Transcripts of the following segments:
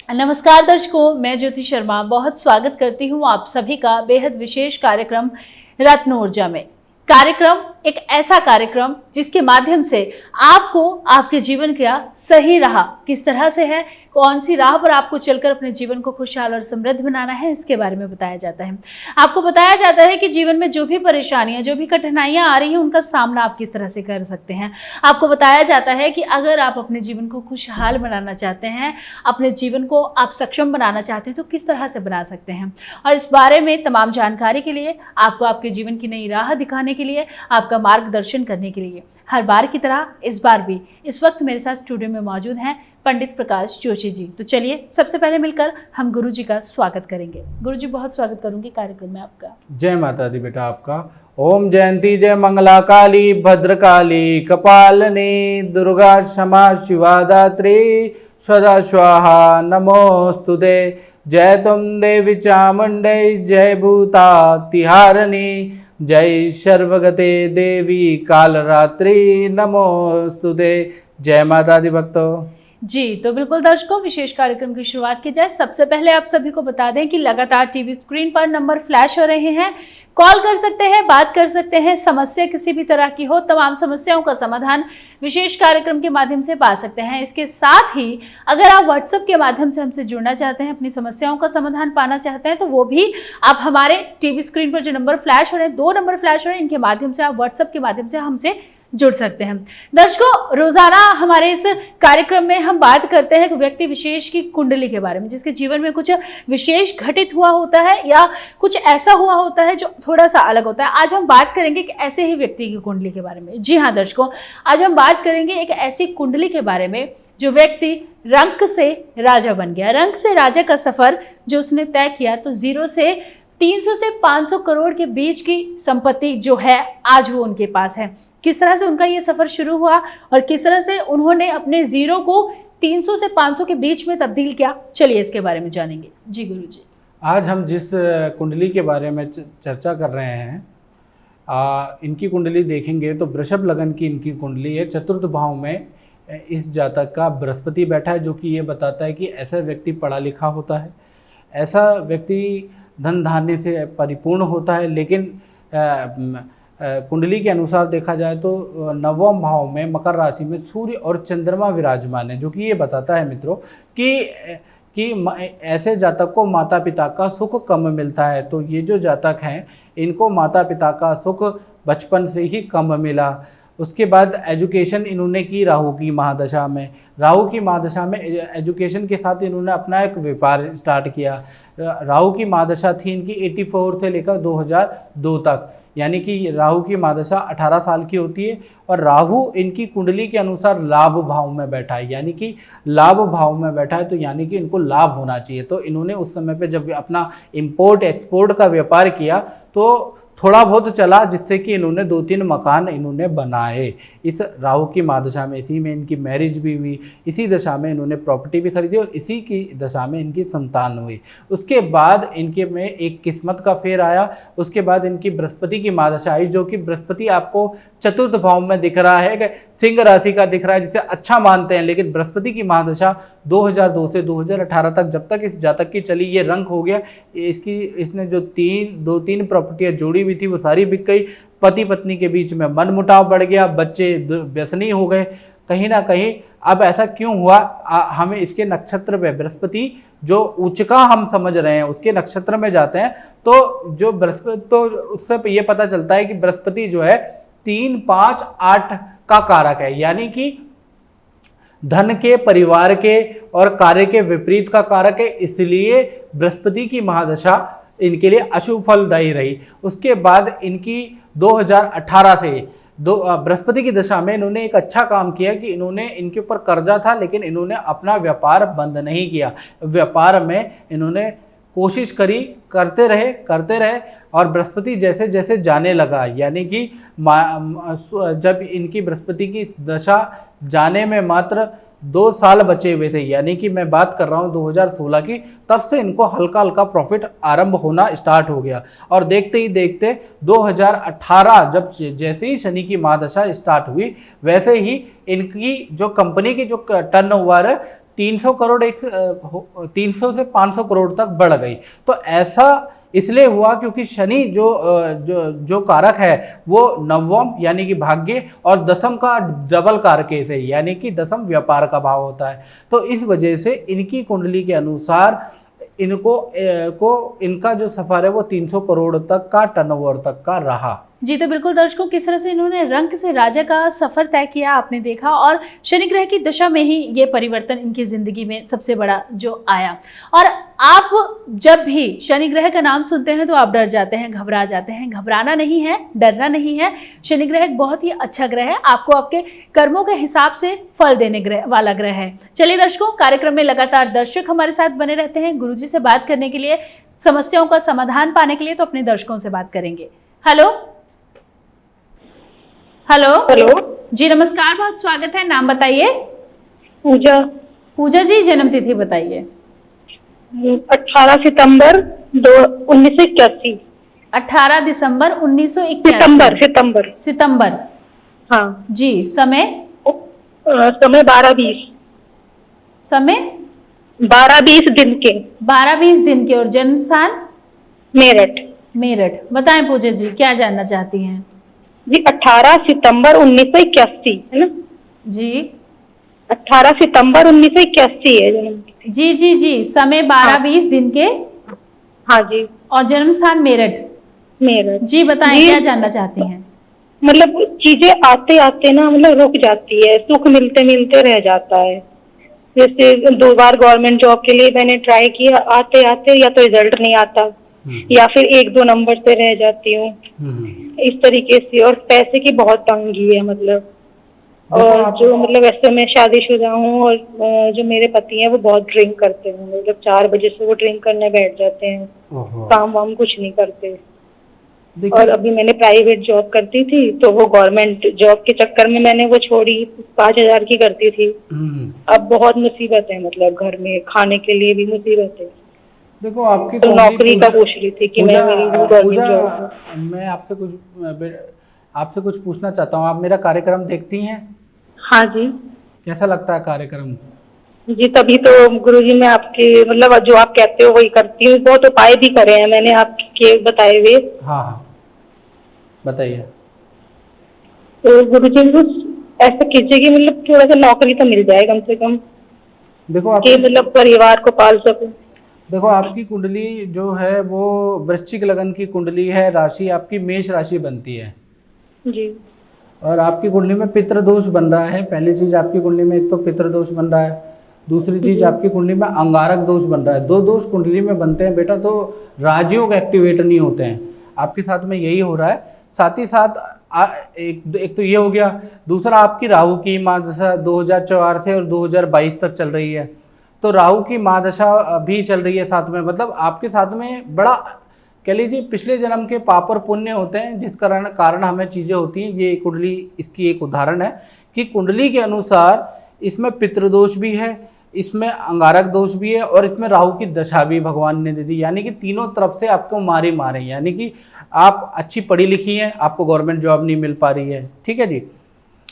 नमस्कार दर्शकों, मैं ज्योति शर्मा बहुत स्वागत करती हूँ आप सभी का बेहद विशेष कार्यक्रम रत्न ऊर्जा में। कार्यक्रम एक ऐसा कार्यक्रम जिसके माध्यम से आपको आपके जीवन का सही राह किस तरह से है, कौन सी राह पर आपको चलकर अपने जीवन को खुशहाल और समृद्ध बनाना है, इसके बारे में बताया जाता है। आपको बताया जाता है कि जीवन में जो भी परेशानियां, जो भी कठिनाइयां आ रही हैं, उनका सामना आप किस तरह से कर सकते हैं। आपको बताया जाता है कि अगर आप अपने जीवन को खुशहाल बनाना चाहते हैं, अपने जीवन को आप सक्षम बनाना चाहते हैं, तो किस तरह से बना सकते हैं। और इस बारे में तमाम जानकारी के लिए, आपको आपके जीवन की नई राह दिखाने के लिए, आपका मार्गदर्शन करने के लिए हर बार की तरह इस बार भी इस वक्त मेरे साथ स्टूडियो में मौजूद हैं पंडित प्रकाश जोशी जी। तो चलिए सबसे पहले मिलकर हम गुरु जी का स्वागत करेंगे। गुरु जी, बहुत स्वागत करूंगी कार्यक्रम में आपका। जय माता दी बेटा आपका। ओम जयंती जय मंगला काली भद्रकाली कपालिनी दुर्गा क्षमा शिवा दात्री सदा स्वाहा नमोस्तुते। जय तुम देवी चामुंडे जय भूता तिहारिणी जय सर्वगते देवी कालरात्रि नमोस्तुते। जय माता दी भक्तों जी। तो बिल्कुल दर्शकों, विशेष कार्यक्रम की शुरुआत की जाए। सबसे पहले आप सभी को बता दें कि लगातार टीवी स्क्रीन पर नंबर फ्लैश हो रहे हैं, कॉल कर सकते हैं, बात कर सकते हैं। समस्या किसी भी तरह की हो, तमाम समस्याओं का समाधान विशेष कार्यक्रम के माध्यम से पा सकते हैं। इसके साथ ही अगर आप व्हाट्सएप के माध्यम से हमसे जुड़ना चाहते हैं, अपनी समस्याओं का समाधान पाना चाहते हैं, तो वो भी आप हमारे टीवी स्क्रीन पर जो नंबर फ्लैश हो रहे हैं, 2 नंबर फ्लैश हो रहे हैं, इनके माध्यम से आप व्हाट्सएप के माध्यम से हमसे जुड़ सकते हैं। दर्शकों, रोजाना हमारे इस कार्यक्रम में हम बात करते हैं व्यक्ति विशेष की कुंडली के बारे में, जिसके जीवन में कुछ विशेष घटित हुआ होता है या कुछ ऐसा हुआ होता है जो थोड़ा सा अलग होता है। आज हम बात करेंगे एक ऐसे ही व्यक्ति की कुंडली के बारे में। जी हाँ दर्शकों, आज हम बात करेंगे एक ऐसी कुंडली के बारे में जो व्यक्ति रंक से राजा बन गया। रंक से राजा का सफर जो उसने तय किया, तो 0 से 300 से 500 करोड़ के बीच की संपत्ति जो है आज वो उनके पास है। किस तरह से उनका ये सफर शुरू हुआ और किस तरह से उन्होंने अपने 0 को 300 से 500 के बीच में तब्दील किया, चलिए इसके बारे में जानेंगे। जी गुरु जी, आज हम जिस कुंडली के बारे में चर्चा कर रहे हैं, इनकी कुंडली देखेंगे तो वृषभ लगन की इनकी कुंडली है। चतुर्थ भाव में इस जातक का बृहस्पति बैठा है, जो कि ये बताता है कि ऐसा व्यक्ति पढ़ा लिखा होता है, ऐसा व्यक्ति धन धान्य से परिपूर्ण होता है। लेकिन कुंडली के अनुसार देखा जाए तो 9वें भाव में मकर राशि में सूर्य और चंद्रमा विराजमान है, जो कि ये बताता है मित्रों कि ऐसे जातक को माता पिता का सुख कम मिलता है। तो ये जो जातक हैं, इनको माता पिता का सुख बचपन से ही कम मिला। उसके बाद एजुकेशन इन्होंने की राहु की महादशा में। राहु की महादशा में एजुकेशन के साथ इन्होंने अपना एक व्यापार स्टार्ट किया। राहु की महादशा थी इनकी 84 से लेकर 2002 तक, यानी कि राहु की महादशा 18 साल की होती है। और राहु इनकी कुंडली के अनुसार लाभ भाव में बैठा है, यानी कि लाभ भाव में बैठा है, तो यानी कि इनको लाभ होना चाहिए। तो इन्होंने उस समय पे जब अपना इंपोर्ट एक्सपोर्ट का व्यापार किया तो थोड़ा बहुत चला, जिससे कि इन्होंने 2-3 मकान इन्होंने बनाए इस राहु की महादशा में। इसी में इनकी मैरिज भी हुई, इसी दशा में इन्होंने प्रॉपर्टी भी खरीदी और इसी की दशा में इनकी संतान हुई। उसके बाद इनके में एक किस्मत का फेर आया। उसके बाद इनकी बृहस्पति की महादशा आई, जो कि बृहस्पति आपको चतुर्थ भाव में दिख रहा है, सिंह राशि का दिख रहा है, जिसे अच्छा मानते हैं। लेकिन बृहस्पति की महादशा 2002 से 2018 तक, जब तक इस जातक की चली, ये रंक हो गया। इसने जो 2-3 प्रॉपर्टियां जोड़ी हुई थी वो सारी बिक गई। पति पत्नी के बीच में मनमुटाव बढ़ गया, बच्चे व्यसनी हो गए कहीं ना कहीं। अब ऐसा क्यों हुआ? हमें इसके नक्षत्र में बृहस्पति जो उच्चका हम समझ रहे हैं, उसके नक्षत्र में जाते हैं तो जो बृहस्पति, तो उससे ये पता चलता है कि बृहस्पति जो है 3, 5, 8 का कारक है, यानी कि धन के, परिवार के और कार्य के विपरीत का कारक है। इसलिए बृहस्पति की महादशा इनके लिए अशुभ फलदायी रही। उसके बाद इनकी 2018 से बृहस्पति की दशा में इन्होंने एक अच्छा काम किया कि इन्होंने, इनके ऊपर कर्जा था लेकिन इन्होंने अपना व्यापार बंद नहीं किया। व्यापार में इन्होंने कोशिश करी, करते रहे और बृहस्पति जैसे जैसे जाने लगा, यानी कि जब इनकी बृहस्पति की दशा जाने में मात्र 2 साल बचे हुए थे, यानी कि मैं बात कर रहा हूँ 2016 की, तब से इनको हल्का हल्का प्रॉफिट आरंभ होना स्टार्ट हो गया। और देखते ही देखते 2018 जब जैसे ही शनि की महादशा स्टार्ट हुई, वैसे ही इनकी जो कंपनी की जो टर्नओवर है 300 करोड़ 300 से 500 करोड़ तक बढ़ गई। तो ऐसा इसलिए हुआ क्योंकि शनि जो कारक है वो नवम यानी कि भाग्य और दसम का डबल कारक है, यानी कि दसम व्यापार का भाव होता है। तो इस वजह से इनकी कुंडली के अनुसार इनका जो सफर है वो 300 करोड़ तक का टर्नओवर तक का रहा। जी, तो बिल्कुल दर्शकों, किस तरह से इन्होंने रंक से राजा का सफर तय किया आपने देखा, और शनि ग्रह की दशा में ही ये परिवर्तन इनकी जिंदगी में सबसे बड़ा जो आया। और आप जब भी शनि ग्रह का नाम सुनते हैं तो आप डर जाते हैं, घबरा जाते हैं। घबराना नहीं है, डरना नहीं है। शनि ग्रह एक बहुत ही अच्छा ग्रह है, आपको आपके कर्मों के हिसाब से फल देने वाला ग्रह है। चलिए दर्शकों, कार्यक्रम में लगातार दर्शक हमारे साथ बने रहते हैं गुरुजी से बात करने के लिए, समस्याओं का समाधान पाने के लिए, तो अपने दर्शकों से बात करेंगे। हेलो हेलो हेलो जी, नमस्कार, बहुत स्वागत है। नाम बताइए। पूजा। पूजा जी, जन्म तिथि बताइए। 18 सितंबर 1981। 18 दिसंबर 1981। सितंबर। सितंबर। हाँ जी, समय? समय 12:20। समय 12:20 दिन के। 12-20 दिन के। और जन्म स्थान? मेरठ। मेरठ। बताएं पूजा जी, क्या जानना चाहती हैं? जी 18 सितंबर 1981 है ना जी? 18 सितंबर 1981 है जन्म। जी जी जी, समय 12-20 दिन के। हाँ जी। और जन्म स्थान मेरठ। मेरठ। जी, बताएं क्या जानना चाहती हैं? मतलब चीजें आते आते ना मतलब रुक जाती है, सुख मिलते मिलते रह जाता है। जैसे 2 बार गवर्नमेंट जॉब के लिए मैंने ट्राई किया, आते आते या तो रिजल्ट नहीं आता या फिर 1-2 नंबर से रह जाती हूँ, इस तरीके से। और पैसे की बहुत तंगी है मतलब। और जो मतलब ऐसे मैं शादीशुदा हूँ और जो मेरे पति हैं वो बहुत ड्रिंक करते हैं, मतलब 4 बजे से वो ड्रिंक करने बैठ जाते हैं, काम वाम कुछ नहीं करते। और अभी मैंने प्राइवेट जॉब करती थी तो वो गवर्नमेंट जॉब के चक्कर में मैंने वो छोड़ी, 5,000 की करती थी। अब बहुत मुसीबत है, मतलब घर में खाने के लिए भी मुसीबत है। देखो आपकी तो नौकरी का पूछ रही थी कि मैं आपसे कुछ पूछना चाहता हूँ। आप मेरा कार्यक्रम देखती हैं? हाँ जी। कैसा लगता है कार्यक्रम? जी, तभी तो गुरुजी मैं आपके मतलब जो आप कहते हो वही करती हूँ। बहुत उपाय भी करे हैं मैंने आपके बताए हुए। हाँ हाँ, बताइए। तो गुरुजी ऐसा कीजिए कि मतलब थोड़ा सा नौकरी तो मिल जाए कम से कम, देखो आप मतलब परिवार को पाल सकूं। देखो आपकी कुंडली जो है वो वृश्चिक लगन की कुंडली है, राशि आपकी मेष राशि बनती है जी। और आपकी कुंडली में पितृदोष बन रहा है। पहली चीज आपकी कुंडली में एक तो पितृदोष बन रहा है, दूसरी चीज आपकी कुंडली में अंगारक दोष बन रहा है। 2 दोष कुंडली में बनते हैं बेटा तो राजयोग एक्टिवेट नहीं होते हैं। आपके साथ में यही हो रहा है। साथ ही साथ एक तो ये हो गया, दूसरा आपकी राहु की महादशा 2004 से और 2022 तक चल रही है। तो राहु की महादशा भी चल रही है साथ में, मतलब आपके साथ में बड़ा कह लीजिए पिछले जन्म के पाप और पुण्य होते हैं जिस कारण हमें चीज़ें होती हैं। ये कुंडली इसकी एक उदाहरण है कि कुंडली के अनुसार इसमें पितृदोष भी है, इसमें अंगारक दोष भी है और इसमें राहु की दशा भी भगवान ने दे दी। यानी कि तीनों तरफ से आपको मारे मारे, यानी कि आप अच्छी पढ़ी लिखी हैं, आपको गवर्नमेंट जॉब नहीं मिल पा रही है, ठीक है जी,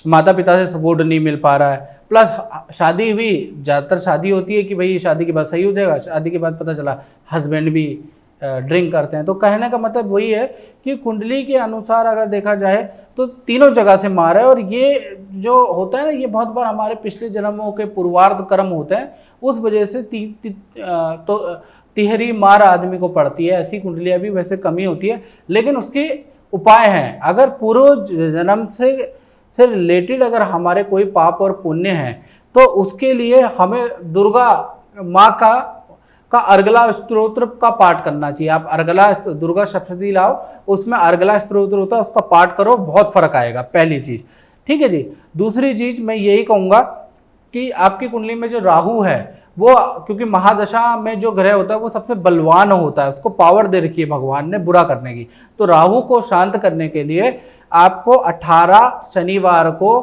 माता पिता से सपोर्ट नहीं मिल पा रहा है, प्लस शादी हुई, ज़्यादातर शादी होती है कि भाई शादी के बाद सही हो जाएगा, शादी के बाद पता चला हस्बैंड भी ड्रिंक करते हैं। तो कहने का मतलब वही है कि कुंडली के अनुसार अगर देखा जाए तो तीनों जगह से मार है। और ये जो होता है ना, ये बहुत बार हमारे पिछले जन्मों के पूर्वार्ध कर्म होते हैं, उस वजह से तिहरी मार आदमी को पड़ती है। ऐसी कुंडलियाँ भी वैसे कम ही होती है, लेकिन उसके उपाय हैं। अगर पूर्व जन्म से रिलेटेड अगर हमारे कोई पाप और पुण्य हैं तो उसके लिए हमें दुर्गा माँ का अर्गला स्तोत्र का पाठ करना चाहिए। आप अर्गला दुर्गा सप्तशती लाओ, उसमें अर्गला स्तोत्र होता है, उसका पाठ करो, बहुत फर्क आएगा, पहली चीज़, ठीक है जी। दूसरी चीज़ मैं यही कहूँगा कि आपकी कुंडली में जो राहु है वो, क्योंकि महादशा में जो ग्रह होता है वो सबसे बलवान होता है, उसको पावर दे रखी है भगवान ने बुरा करने की। तो राहु को शांत करने के लिए आपको 18 शनिवार को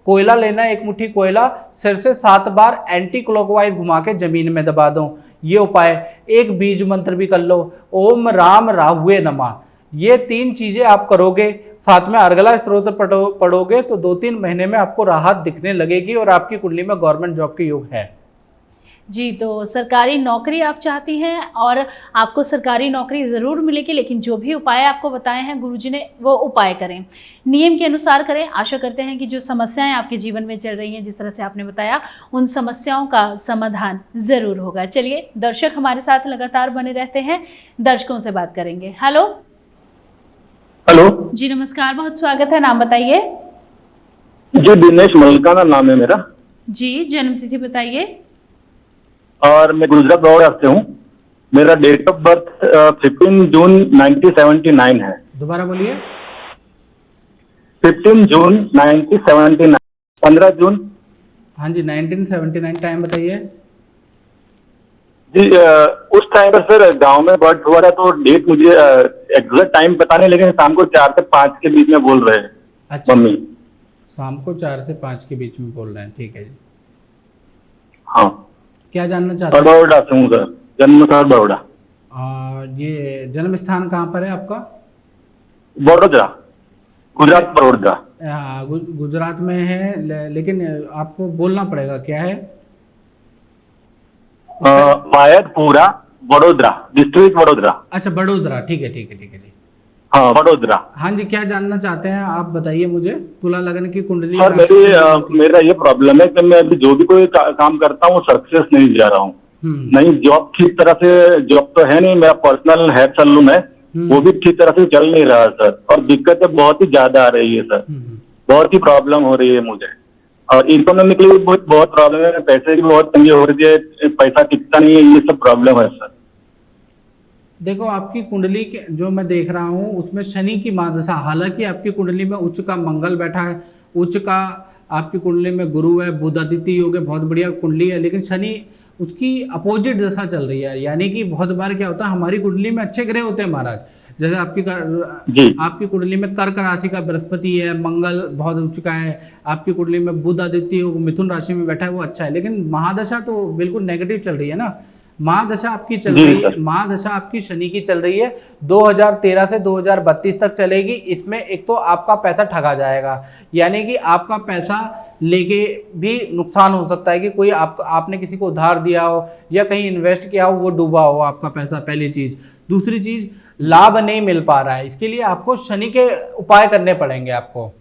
कोयला लेना, 1 मुट्ठी कोयला सिर से 7 बार एंटी क्लॉकवाइज घुमा के जमीन में दबा दो। ये उपाय, एक बीज मंत्र भी कर लो, ओम राम राहुए नमः। ये 3 चीजें आप करोगे, साथ में अर्गला स्तोत्र पढ़ोगे तो 2-3 महीने में आपको राहत दिखने लगेगी और आपकी कुंडली में गवर्नमेंट जॉब के योग है। जी, तो सरकारी नौकरी आप चाहती हैं और आपको सरकारी नौकरी ज़रूर मिलेगी, लेकिन जो भी उपाय आपको बताए हैं गुरुजी ने, वो उपाय करें, नियम के अनुसार करें। आशा करते हैं कि जो समस्याएं आपके जीवन में चल रही हैं, जिस तरह से आपने बताया, उन समस्याओं का समाधान ज़रूर होगा। चलिए, दर्शक हमारे साथ लगातार बने रहते हैं, दर्शकों से बात करेंगे। हेलो हेलो जी, नमस्कार, बहुत स्वागत है, नाम बताइए। जी, दिनेश मलकाना नाम है मेरा जी, जन्मतिथि बताइए। और मैं गुजरात बड़ौदा से हूँ। मेरा डेट ऑफ बर्थ 15 जून 1979 है। दोबारा बोलिए। 15 जून 1979, 15 जून। हाँ जी, 1979। टाइम बताइए। जी, उस टाइम पर सर गांव में बर्थ हुआ था, तो डेट मुझे एग्जैक्ट टाइम पता नहीं, लेकिन शाम को 4 से 5 के बीच में बोल रहे हैं। अच्छा, मम्मी शाम को 4 से 5 के बीच में बोल रहे हैं, ठीक है जी। हाँ, क्या जानना चाहते और हैं? बड़ौदा से हूँ सर, जन्म स्थल बड़ौदा। ये जन्म स्थान कहाँ पर है आपका? बड़ौदा, गुजरात बड़ौदा। गुजरात में है, लेकिन आपको बोलना पड़ेगा, क्या है? मायतपुरा, बड़ौदा, डिस्ट्रिक्ट बड़ौदा। अच्छा, बड़ोदरा, ठीक है ठीक है ठीक है जी। हाँ, बड़ौदा। हाँ जी, क्या जानना चाहते हैं आप, बताइए मुझे। तुला लगन की कुंडली। सर मेरा ये प्रॉब्लम है कि मैं अभी जो भी कोई काम करता हूँ सक्सेस नहीं जा रहा हूँ। नहीं, जॉब ठीक तरह से, जॉब तो है नहीं, मेरा पर्सनल हेयर सैलून है, वो भी ठीक तरह से चल नहीं रहा सर। और दिक्कतें बहुत ही ज्यादा आ रही है सर, बहुत ही प्रॉब्लम हो रही है मुझे। और इकोनॉमिकली भी बहुत प्रॉब्लम है, पैसे की बहुत तंगी हो रही है, पैसा टिकता नहीं है, ये सब प्रॉब्लम है सर। देखो, आपकी कुंडली के जो मैं देख रहा हूँ उसमें शनि की महादशा, हालांकि आपकी कुंडली में उच्च का मंगल बैठा है, उच्च का आपकी कुंडली में गुरु है, बुध आदित्य योग है, बहुत बढ़िया कुंडली है, लेकिन शनि उसकी अपोजिट दशा चल रही है। यानी कि बहुत बार क्या होता है, हमारी कुंडली में अच्छे ग्रह होते हैं महाराज, जैसे आपकी कुंडली में कर्क राशि का बृहस्पति है, मंगल बहुत उच्च का है, आपकी कुंडली में बुध आदित्य योग मिथुन राशि में बैठा है, वो अच्छा है, लेकिन महादशा तो बिल्कुल नेगेटिव चल रही है ना। महादशा आपकी चल रही है, महादशा आपकी शनि की चल रही है, 2013 से 2032 तक चलेगी। इसमें एक तो आपका पैसा ठगा जाएगा, यानी कि आपका पैसा लेके भी नुकसान हो सकता है कि कोई आपने किसी को उधार दिया हो या कहीं इन्वेस्ट किया हो, वो डूबा हो आपका पैसा, पहली चीज। दूसरी चीज, लाभ नहीं मिल पा रहा है, इसके लिए आपको शनि के उपाय करने पड़ेंगे आपको।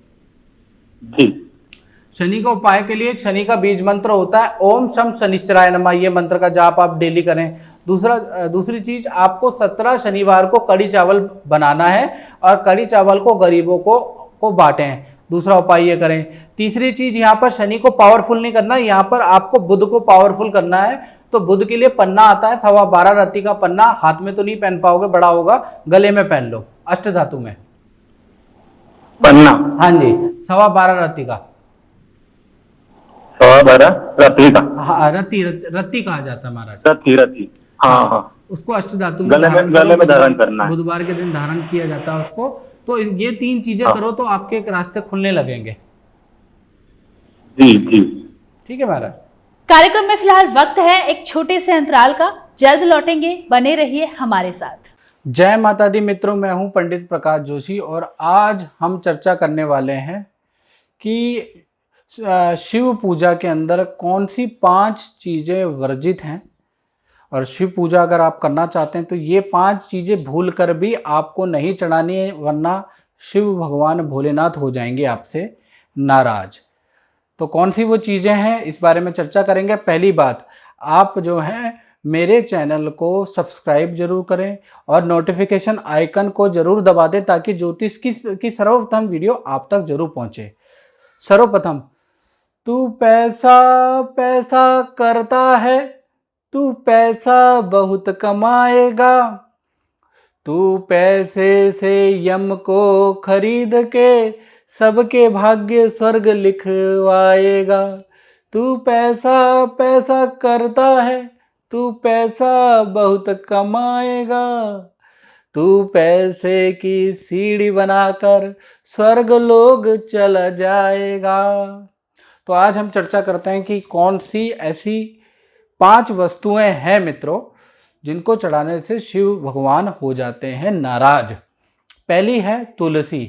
शनि का उपाय के लिए एक शनि का बीज मंत्र होता है, ओम शम शनिश्चराय नमः, ये मंत्र का जाप आप डेली करें। दूसरी चीज, आपको 17 शनिवार को कड़ी चावल बनाना है और कड़ी चावल को गरीबों को बांटें, दूसरा उपाय ये करें। तीसरी चीज, यहाँ पर शनि को पावरफुल नहीं करना, यहाँ पर आपको बुध को पावरफुल करना है। तो बुध के लिए पन्ना आता है 12.25 रत्ती का पन्ना, हाथ में तो नहीं पहन पाओगे, बड़ा होगा, गले में पहन लो, अष्ट धातु में पन्ना। हाँ जी, 12.25 रत्ती का, 12.25 रत्ती का। हाँ, रत्ती कहा जाता है महाराज, रत्ती। हाँ, उसको अष्ट धातु में गले में धारण करना है, बुधवार के दिन धारण किया जाता है उसको। तो ये 3 चीजें करो तो आपके एक रास्ते खुलने लगेंगे। जी, ठीक है महाराज। कार्यक्रम में फिलहाल वक्त है एक छोटे से अंतराल का, जल्द लौटेंगे, बने रहिए हमारे साथ। जय माता दी मित्रों, मैं हूं पंडित प्रकाश जोशी और आज हम चर्चा करने वाले हैं कि शिव पूजा के अंदर कौन सी 5 चीजें वर्जित हैं। और शिव पूजा अगर आप करना चाहते हैं तो ये 5 चीजें भूल कर भी आपको नहीं चढ़ानी है, वरना शिव भगवान भोलेनाथ हो जाएंगे आपसे नाराज। तो कौन सी वो चीज़ें हैं, इस बारे में चर्चा करेंगे। पहली बात, आप जो हैं मेरे चैनल को सब्सक्राइब जरूर करें और नोटिफिकेशन आइकन को जरूर दबा दें ताकि ज्योतिष की सर्वप्रथम वीडियो आप तक जरूर पहुंचे। सर्वप्रथम, तू पैसा पैसा करता है, तू पैसा बहुत कमाएगा, तू पैसे से यम को खरीद के सबके भाग्य स्वर्ग लिखवाएगा। तू पैसा पैसा करता है, तू पैसा बहुत कमाएगा, तू पैसे की सीढ़ी बनाकर स्वर्ग लोग चला जाएगा। तो आज हम चर्चा करते हैं कि कौन सी ऐसी 5 वस्तुएं हैं मित्रों जिनको चढ़ाने से शिव भगवान हो जाते हैं नाराज। पहली है तुलसी।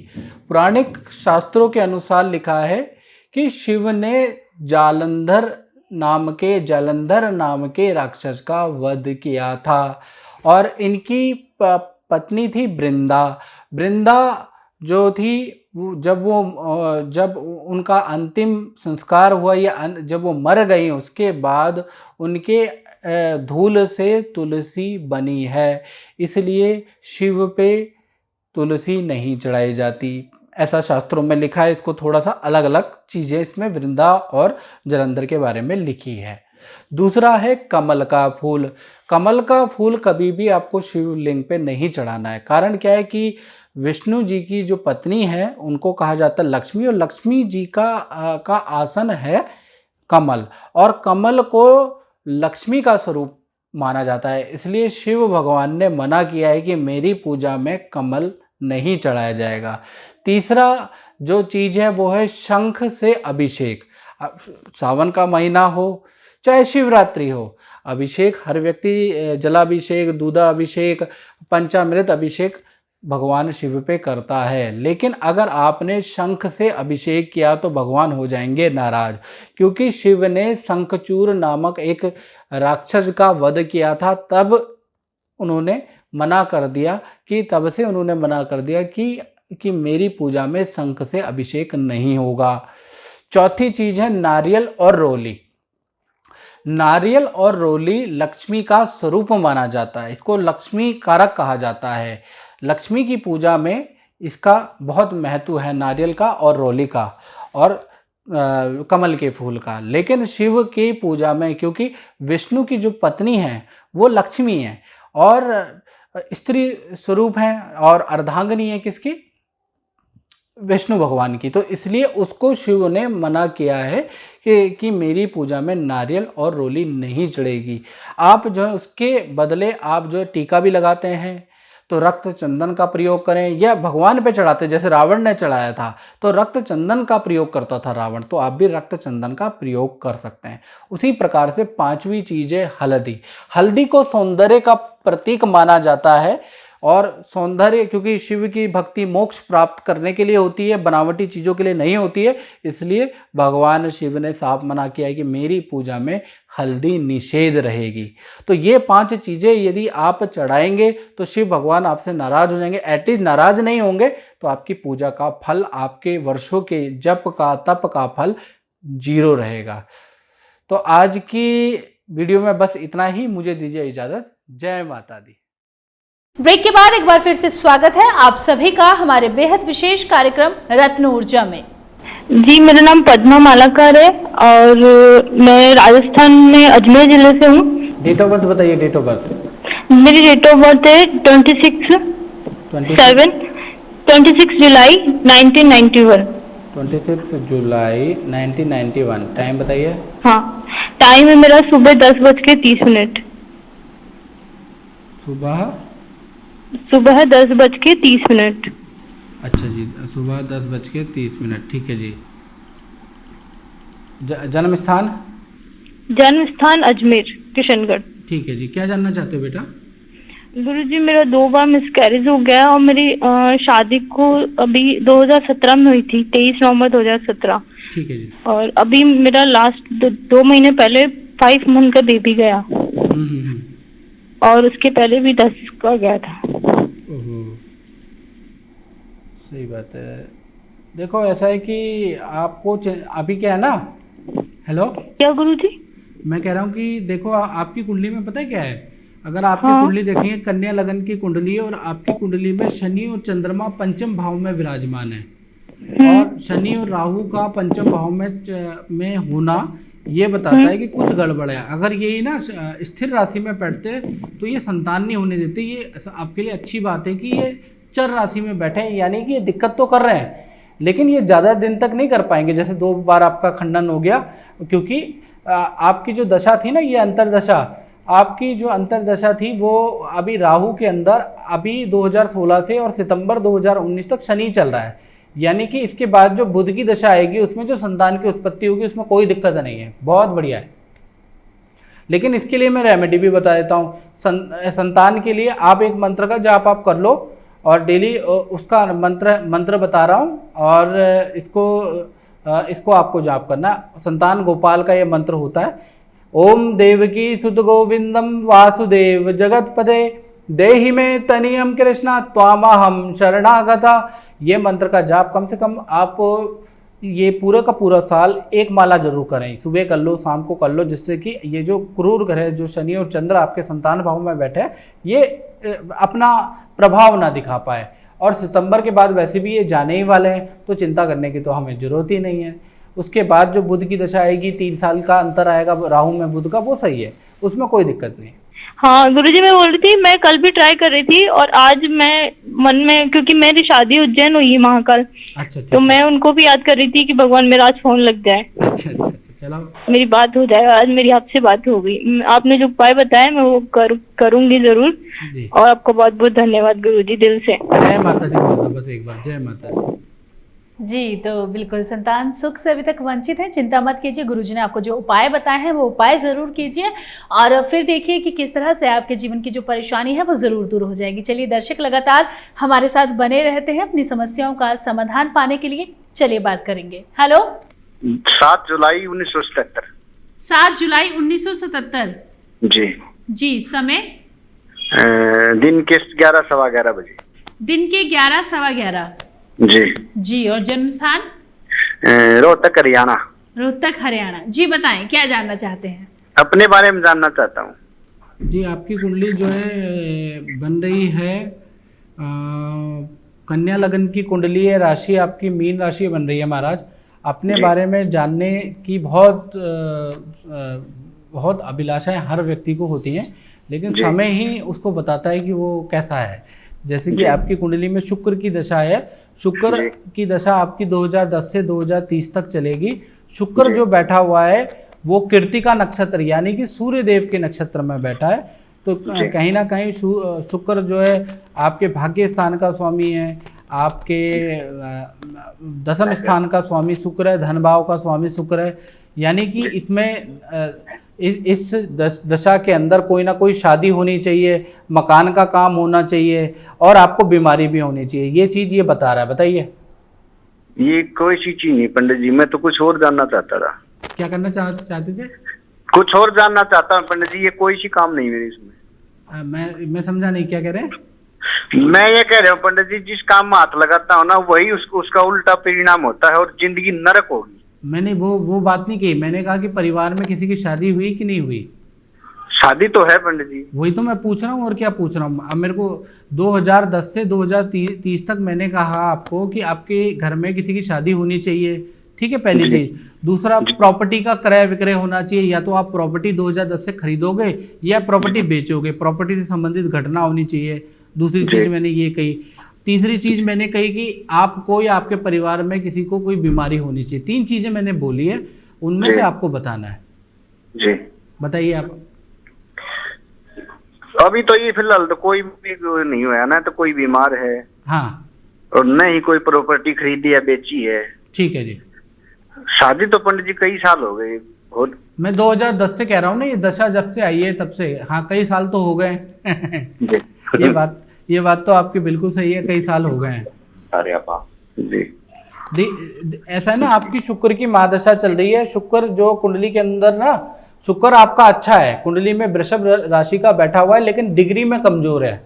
पौराणिक शास्त्रों के अनुसार लिखा है कि शिव ने जालंधर नाम के जलंधर नाम के राक्षस का वध किया था। और इनकी पत्नी थी वृंदा। वृंदा जो थी जब उनका अंतिम संस्कार हुआ या जब वो मर गई, उसके बाद उनके धूल से तुलसी बनी है, इसलिए शिव पे तुलसी नहीं चढ़ाई जाती, ऐसा शास्त्रों में लिखा है। इसको थोड़ा सा अलग अलग चीज़ें इसमें वृंदा और जलंधर के बारे में लिखी है। दूसरा है कमल का फूल। कमल का फूल कभी भी आपको शिवलिंग पे नहीं चढ़ाना है। कारण क्या है कि विष्णु जी की जो पत्नी है उनको कहा जाता है लक्ष्मी, और लक्ष्मी जी का आसन है कमल, और कमल को लक्ष्मी का स्वरूप माना जाता है। इसलिए शिव भगवान ने मना किया है कि मेरी पूजा में कमल नहीं चढ़ाया जाएगा। तीसरा जो चीज़ है वो है शंख से अभिषेक। सावन का महीना हो चाहे शिवरात्रि हो, अभिषेक हर व्यक्ति जलाभिषेक, दूधाभिषेक, पंचामृत अभिषेक भगवान शिव पे करता है। लेकिन अगर आपने शंख से अभिषेक किया तो भगवान हो जाएंगे नाराज, क्योंकि शिव ने शंखचूर नामक एक राक्षस का वध किया था। तब उन्होंने मना कर दिया कि मेरी पूजा में शंख से अभिषेक नहीं होगा। चौथी चीज़ है नारियल और रोली। नारियल और रोली लक्ष्मी का स्वरूप माना जाता है, इसको लक्ष्मी कारक कहा जाता है। लक्ष्मी की पूजा में इसका बहुत महत्व है, नारियल का और रोली का और कमल के फूल का। लेकिन शिव की पूजा में, क्योंकि विष्णु की जो पत्नी है वो लक्ष्मी है और स्त्री स्वरूप है और अर्धांगिनी है किसकी, विष्णु भगवान की, तो इसलिए उसको शिव ने मना किया है कि मेरी पूजा में नारियल और रोली नहीं चढ़ेगी। आप जो है उसके बदले आप जो है टीका भी लगाते हैं तो रक्त चंदन का प्रयोग करें, या भगवान पे चढ़ाते जैसे रावण ने चढ़ाया था तो रक्त चंदन का प्रयोग करता था रावण, तो आप भी रक्त चंदन का प्रयोग कर सकते हैं। उसी प्रकार से पांचवी चीज़ है हल्दी। हल्दी को सौंदर्य का प्रतीक माना जाता है, और सौंदर्य क्योंकि शिव की भक्ति मोक्ष प्राप्त करने के लिए होती है, बनावटी चीज़ों के लिए नहीं होती है, इसलिए भगवान शिव ने साफ मना किया है कि मेरी पूजा में हल्दी निषेध रहेगी। तो ये 5 चीज़ें यदि आप चढ़ाएंगे तो शिव भगवान आपसे नाराज़ हो जाएंगे। एटलीस्ट नाराज़ नहीं होंगे तो आपकी पूजा का फल, आपके वर्षों के जप का तप का फल 0 रहेगा। तो आज की वीडियो में बस इतना ही, मुझे दीजिए इजाज़त। जय माता दी। ब्रेक के बाद एक बार फिर से स्वागत है आप सभी का हमारे बेहद विशेष कार्यक्रम रत्न ऊर्जा में। जी, मेरा नाम पद्मा मालाकार है और मैं राजस्थान में अजमेर जिले से हूँ। डेट ऑफ बर्थ बताइए। डेट ऑफ बर्थ मेरी डेट ऑफ बर्थ है 26 जुलाई 1991। 26 जुलाई 1991। टाइम बताइए। हाँ, टाइम है मेरा सुबह 10:30। सुबह 10:30। अच्छा जी, सुबह 10:30। ठीक है जी। जन्म स्थान? जन्म स्थान अजमेर, किशनगढ़। ठीक है जी। क्या जानना चाहते हो बेटा? गुरुजी, मेरा 2 बार मिसकैरेज हो गया और मेरी शादी को अभी 2017 में हुई थी, 23 नवंबर 2017। ठीक है जी। और अभी मेरा लास्ट 2 महीने पहले 5 मंथ का बेबी गया और उसके पहले भी 10 का गया था। सही बात है। देखो ऐसा है कि आपको अभी क्या है ना, हेलो क्या गुरुजी? मैं कह रहा हूँ कि देखो आपकी कुंडली में पता है क्या है, अगर आपकी कुंडली देखेंगे कन्या लगन की कुंडली है और आपकी कुंडली में शनि और चंद्रमा पंचम भाव में विराजमान है, और शनि और राहु का पंचम भाव में होना ये बताता है कि कुछ गड़बड़ है। अगर यही ना स्थिर राशि में बैठते तो ये संतान नहीं होने देते। ये आपके लिए अच्छी बात है कि ये चर राशि में बैठे हैं, यानी कि ये दिक्कत तो कर रहे हैं लेकिन ये ज़्यादा दिन तक नहीं कर पाएंगे। जैसे 2 बार आपका खंडन हो गया, क्योंकि आपकी जो दशा थी ना, ये अंतरदशा, आपकी जो अंतरदशा थी वो अभी राहु के अंदर अभी 2016 से और सितंबर 2019 तक शनि चल रहा है, यानी कि इसके बाद जो बुध की दशा आएगी उसमें जो संतान की उत्पत्ति होगी उसमें कोई दिक्कत नहीं है, बहुत बढ़िया है। लेकिन इसके लिए मैं रेमेडी भी बता देता हूँ। संतान के लिए आप एक मंत्र का जाप आप कर लो, और डेली उसका मंत्र बता रहा हूँ, और इसको इसको आपको जाप करना है। संतान गोपाल का ये मंत्र होता है, ओम देवकी सुत गोविंदम वासुदेव जगतपदे देहि में तनियम कृष्णा त्वामहम शरणागता। ये मंत्र का जाप कम से कम आप ये पूरा का पूरा साल एक माला जरूर करें, सुबह कर लो शाम को कर लो, जिससे कि ये जो क्रूर ग्रह जो शनि और चंद्र आपके संतान भाव में बैठे हैं ये अपना प्रभाव ना दिखा पाए। और सितंबर के बाद वैसे भी ये जाने ही वाले हैं, तो चिंता करने की तो हमें जरूरत ही नहीं है। उसके बाद जो बुध की दशा आएगी, 3 साल का अंतर आएगा राहु में बुध का, वो सही है, उसमें कोई दिक्कत नहीं है। हाँ गुरुजी, मैं बोल रही थी, मैं कल भी ट्राई कर रही थी और आज मैं मन में, क्योंकि मेरी शादी उज्जैन हुई है महाकाल, अच्छा तो मैं उनको भी याद कर रही थी कि भगवान मेरा आज फोन लग जाए। अच्छा चलो मेरी बात हो जाए। आज मेरी आपसे बात हो गई, आपने जो उपाय बताया मैं वो करूंगी जरूर। जी। और आपको बहुत बहुत धन्यवाद गुरुजी, दिल से। जय माता दी बोल दो बस एक बार, जय माता दी। जी, तो बिल्कुल संतान सुख से अभी तक वंचित हैं, चिंता मत कीजिए, गुरुजी ने आपको जो उपाय बताए हैं वो उपाय ज़रूर कीजिए और फिर देखिए कि किस तरह से आपके जीवन की जो परेशानी है वो ज़रूर दूर हो जाएगी। चलिए दर्शक लगातार हमारे साथ बने रहते हैं अपनी समस्याओं का समाधान पाने के लिए। चलिए बात करेंगे। हेलो, 7 जुलाई 1977। 7 जुलाई 1977। जी। समय दिन के 11 सवा 11 बजे। दिन के 11 सवा 11। जी। और जन्म स्थान? रोहतक हरियाणा। रोहतक हरियाणा। जी बताएं, क्या जानना चाहते हैं? अपने बारे में जानना चाहता हूँ। जी, आपकी कुंडली जो है बन रही है कन्या लगन की कुंडली है, राशि आपकी मीन राशि बन रही है महाराज। अपने बारे में जानने की बहुत अभिलाषाएं हर व्यक्ति को होती हैं, लेकिन समय ही उसको बताता है कि वो कैसा है। जैसे कि आपकी कुंडली में शुक्र की दशा है, शुक्र की दशा आपकी 2010 से 2030 तक चलेगी। शुक्र जो बैठा हुआ है वो कृत्तिका नक्षत्र यानी कि सूर्य देव के नक्षत्र में बैठा है, तो कहीं ना कहीं शुक्र जो है आपके भाग्य स्थान का स्वामी है, आपके दशम स्थान का स्वामी शुक्र है, धन भाव का स्वामी शुक्र है। यानी कि इसमें इस दशा के अंदर कोई ना कोई शादी होनी चाहिए, मकान का काम होना चाहिए और आपको बीमारी भी होनी चाहिए। ये चीज़ ये बता रहा है, बताइए। ये कोई सी चीज नहीं पंडित जी, मैं तो कुछ और जानना चाहता था। क्या करना चाहते थे? कुछ और जानना चाहता हूँ पंडित जी, ये कोई सी काम नहीं मेरे इसमें। मैं समझा नहीं, क्या कह रहे हैं? मैं ये कह रहा हूँ पंडित जी, जिस काम में हाथ लगाता हूँ ना वही उसका उल्टा परिणाम होता है और जिंदगी नरक होगी। मैंने वो बात नहीं कही, मैंने कहा कि परिवार में किसी की शादी हुई कि नहीं हुई। शादी तो है पंडित जी। वही तो मैं पूछ रहा हूँ, और क्या पूछ रहा हूँ। अब मेरे को 2010 से 2030 तक मैंने कहा आपको कि आपके घर में किसी की शादी होनी चाहिए, ठीक है, पहली चीज। दूसरा, प्रॉपर्टी का क्रय विक्रय होना चाहिए, या तो आप प्रॉपर्टी 2010 से खरीदोगे या प्रॉपर्टी बेचोगे, प्रॉपर्टी से संबंधित घटना होनी चाहिए। दूसरी चीज मैंने ये कही। तीसरी चीज मैंने कही कि आपको या आपके परिवार में किसी को कोई बीमारी होनी चाहिए। 3 चीजें मैंने बोली है, उनमें से आपको बताना है। जी बताइए आप। अभी तो ये फिलहाल तो कोई भी नहीं हुआ ना, तो कोई बीमार है हाँ, और न ही कोई प्रॉपर्टी खरीदी या बेची है। ठीक है जी। शादी तो पंडित जी कई साल हो गए। और मैं 2010 से कह रहा हूँ ना, ये दशा जब से आई है तब से। हाँ, कई साल तो हो गए ये बात तो आपकी बिल्कुल सही है, कई साल हो गए हैं। अरे जी। ऐसा है ना, आपकी शुक्र की महादशा चल रही है। शुक्र जो कुंडली के अंदर ना, शुक्र आपका अच्छा है, कुंडली में वृषभ राशि का बैठा हुआ है, लेकिन डिग्री में कमजोर है।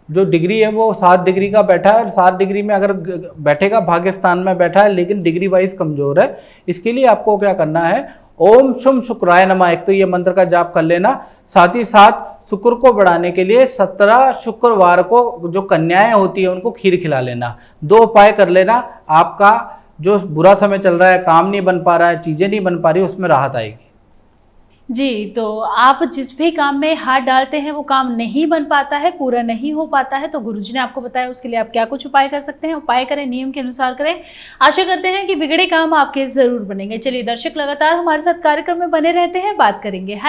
जो डिग्री है वो 7 डिग्री का बैठा है, और 7 डिग्री में अगर बैठेगा भाग्य स्थान में बैठा है, लेकिन डिग्री वाइज कमजोर है। इसके लिए आपको क्या करना है, ओम शुम शुक्राय नमः, एक तो ये मंत्र का जाप कर लेना। साथ ही साथ शुक्र को बढ़ाने के लिए 17 शुक्रवार को जो कन्याएं होती है उनको खीर खिला लेना। 2 उपाय कर लेना, आपका जो बुरा समय चल रहा है, काम नहीं बन पा रहा है, चीजें नहीं बन पा रही, उसमें राहत आएगी। जी, तो आप जिस भी काम में हाथ डालते हैं वो काम नहीं बन पाता है, पूरा नहीं हो पाता है, तो गुरुजी ने आपको बताया उसके लिए आप क्या कुछ उपाय कर सकते हैं। उपाय करें, नियम के अनुसार करें। आशा करते हैं कि बिगड़े काम आपके जरूर बनेंगे। चलिए दर्शक लगातार हमारे साथ कार्यक्रम में बने रहते हैं, बात करेंगे।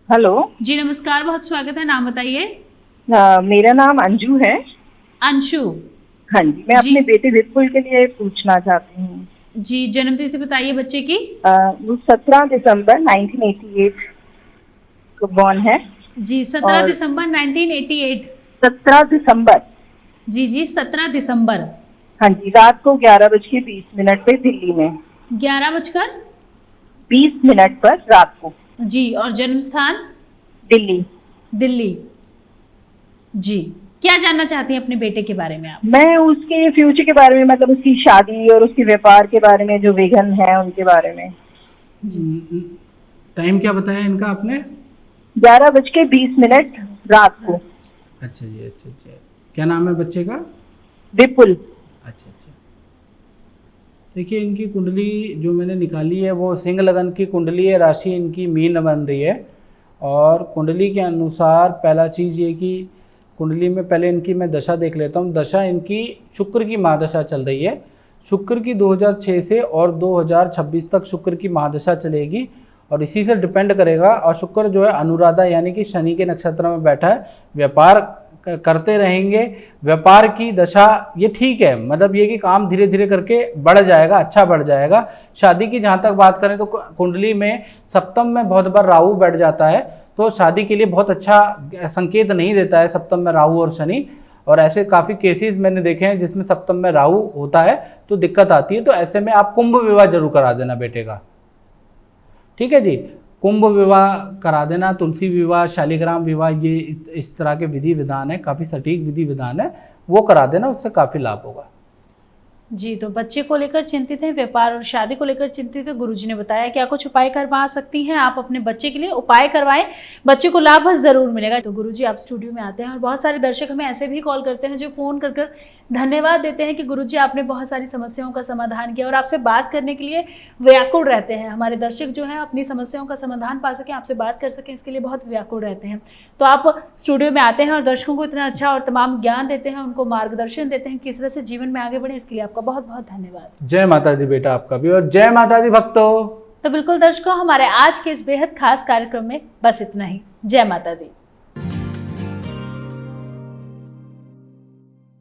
हेलो जी, नमस्कार, बहुत स्वागत है। नाम बताइए। मेरा नाम अंजू है। अंशु? हाँ जी, मैं अपने बेटे विपुल के लिए पूछना चाहती हूँ। जी, जन्म तिथि बताइए बच्चे की। 17 दिसंबर 1988 को बॉर्न है। जी, 17 दिसंबर 1988। 17 दिसंबर। जी, 17 दिसंबर। हाँ जी, रात को 11:20 पे दिल्ली में। 11:20 पर रात को। जी, और जन्म स्थान? दिल्ली। दिल्ली। जी, क्या जानना चाहती हैं अपने बेटे के बारे में आप? मैं उसके फ्यूचर के बारे में, मतलब उसकी शादी और उसके व्यापार के बारे में, जो विघन है उनके बारे में। टाइम क्या बताया इनका आपने? 11:20 रात को। अच्छा जी, अच्छा अच्छा। क्या नाम है बच्चे का? विपुल। अच्छा अच्छा। देखिए इनकी कुंडली जो मैंने निकाली है वो सिंह लगन की कुंडली है, राशि इनकी मीन बन रही है। और कुंडली के अनुसार पहला चीज़ ये कि कुंडली में पहले इनकी मैं दशा देख लेता हूँ। दशा इनकी शुक्र की महादशा चल रही है। शुक्र की 2006 से और 2026 तक शुक्र की महादशा चलेगी और इसी से डिपेंड करेगा। और शुक्र जो है अनुराधा यानी कि शनि के नक्षत्र में बैठा है, व्यापार करते रहेंगे। व्यापार की दशा ये ठीक है, मतलब ये कि काम धीरे धीरे करके बढ़ जाएगा, अच्छा बढ़ जाएगा। शादी की जहाँ तक बात करें तो कुंडली में सप्तम में बहुत बार राहु बैठ जाता है, तो शादी के लिए बहुत अच्छा संकेत नहीं देता है सप्तम में राहु और शनि। और ऐसे काफ़ी केसेस मैंने देखे हैं जिसमें सप्तम में राहु होता है तो दिक्कत आती है। तो ऐसे में आप कुंभ विवाह जरूर करा देना बेटे का, ठीक है जी। कुंभ विवाह करा देना, तुलसी विवाह, शालिग्राम विवाह, ये इस तरह के विधि विधान है, काफ़ी सटीक विधि विधान है, वो करा देना, उससे काफ़ी लाभ होगा। जी, तो बच्चे को लेकर चिंतित हैं, व्यापार और शादी को लेकर चिंतित है। गुरुजी ने बताया क्या कुछ उपाय करवा सकती हैं आप अपने बच्चे के लिए, उपाय करवाएं, बच्चे को लाभ जरूर मिलेगा। तो गुरुजी आप स्टूडियो में आते हैं और बहुत सारे दर्शक हमें ऐसे भी कॉल करते हैं जो फ़ोन कर धन्यवाद देते हैं कि गुरुजी आपने बहुत सारी समस्याओं का समाधान किया, और आपसे बात करने के लिए व्याकुल रहते हैं। हमारे दर्शक जो हैं अपनी समस्याओं का समाधान पा सकें, आपसे बात कर सकें, इसके लिए बहुत व्याकुल रहते हैं। तो आप स्टूडियो में आते हैं और दर्शकों को इतना अच्छा और तमाम ज्ञान देते हैं, उनको मार्गदर्शन देते हैं किस तरह से जीवन में आगे बढ़े। इसके लिए आपका बहुत बहुत धन्यवाद। जय माता दी बेटा, आपका भी, और जय माता दी भक्तों। तो बिल्कुल दर्शकों, हमारे आज के इस बेहद खास कार्यक्रम में बस इतना ही। जय माता दी।